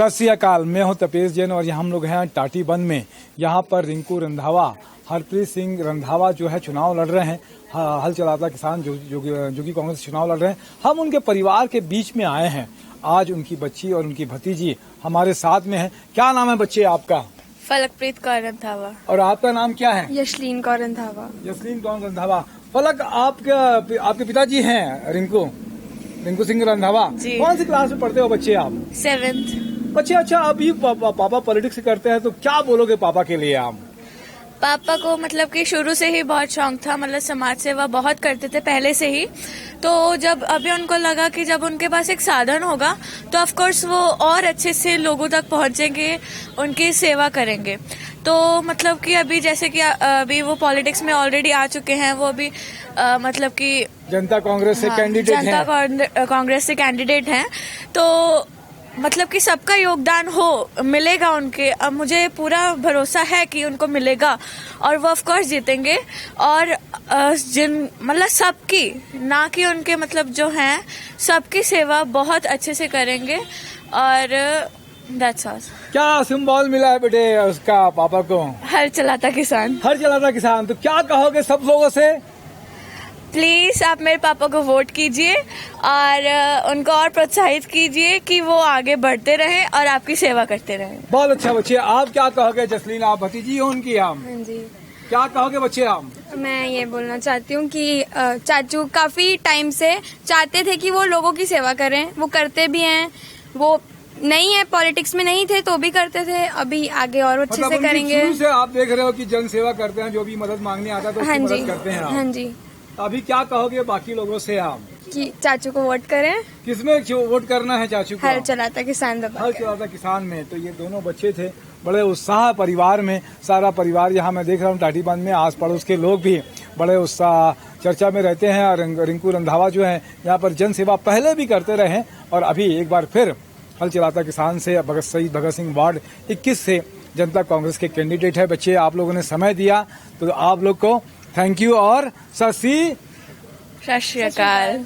सत श्री अकाल, मैं हूं तपेश जैन और हम लोग हैं टाटीबंध में। यहाँ पर रिंकू रंधावा, हरप्रीत सिंह रंधावा जो है चुनाव लड़ रहे हैं। हल चलाता किसान जो कि कांग्रेस से चुनाव लड़ रहे हैं। हम उनके परिवार के बीच में आए हैं। आज उनकी बच्ची और उनकी भतीजी हमारे साथ में है। क्या नाम है बच्चे आपका? फलकप्रीत कौर रंधावा। और आपका नाम क्या है? यशलीन कौर रंधावा। यशलीन कौर रंधावा। फलक, आपके पिताजी हैं रिंकू सिंह रंधावा। कौन सी क्लास में पढ़ते हो बच्चे आप? 7th। बच्चे, अच्छा अभी पापा पॉलिटिक्स करते हैं तो क्या बोलोगे पापा के लिए आप? पापा को मतलब कि शुरू से ही बहुत शौक था, मतलब समाज सेवा बहुत करते थे पहले से ही। तो जब अभी उनको लगा कि जब उनके पास एक साधन होगा तो ऑफ कोर्स वो और अच्छे से लोगों तक पहुंचेंगे, उनकी सेवा करेंगे। तो मतलब कि अभी जैसे कि अभी वो पॉलिटिक्स में ऑलरेडी आ चुके हैं। वो अभी मतलब कि जनता कांग्रेस से कैंडिडेट हैं। जनता कांग्रेस से कैंडिडेट हैं। तो मतलब कि सबका योगदान मिलेगा उनके। अब मुझे पूरा भरोसा है कि उनको मिलेगा और वो ऑफ कोर्स जीतेंगे। और मतलब सबकी, ना कि उनके मतलब जो हैं, सबकी सेवा बहुत अच्छे से करेंगे। और दैट्स ऑल। क्या सिंबल मिला है बेटे उसका पापा को? हल चलाता किसान। हल चलाता किसान। तो क्या कहोगे सब लोगों से? प्लीज आप मेरे पापा को वोट कीजिए और उनको और प्रोत्साहित कीजिए कि वो आगे बढ़ते रहें और आपकी सेवा करते रहें। बहुत अच्छा बच्चे। आप क्या कहोगे जसलीन? आप भतीजी हो उनकी? आप जी, क्या कहोगे बच्चे आप? मैं ये बोलना चाहती हूँ कि चाचू काफी टाइम से चाहते थे कि वो लोगों की सेवा करें। वो करते भी हैं। वो नहीं है, पॉलिटिक्स में नहीं थे तो भी करते थे। अभी आगे और अच्छे से करेंगे। शुरू से आप देख रहे हो कि जन सेवा करते हैं, जो भी मदद मांगने आता है तो उसकी मदद करते हैं आप। हाँ जी। अभी क्या कहोगे बाकी लोगों से आप? कि चाचू को वोट करें। किसमें वोट करना है चाचू को? हल चलाता किसान दबा हल चलाता किसान में। तो ये दोनों बच्चे थे, बड़े उत्साह परिवार में। सारा परिवार यहाँ मैं देख रहा हूँ टाटीबंध में, आस पड़ोस के लोग भी बड़े उत्साह चर्चा में रहते हैं। और रिंकू रंधावा जो है यहाँ पर जन सेवा पहले भी करते रहे और अभी एक बार फिर हल चलाता किसान से शहीद भगत सिंह वार्ड 21 से जनता कांग्रेस के कैंडिडेट है। बच्चे, आप लोगों ने समय दिया तो आप लोग को थैंक यू और सत श्री अकाल।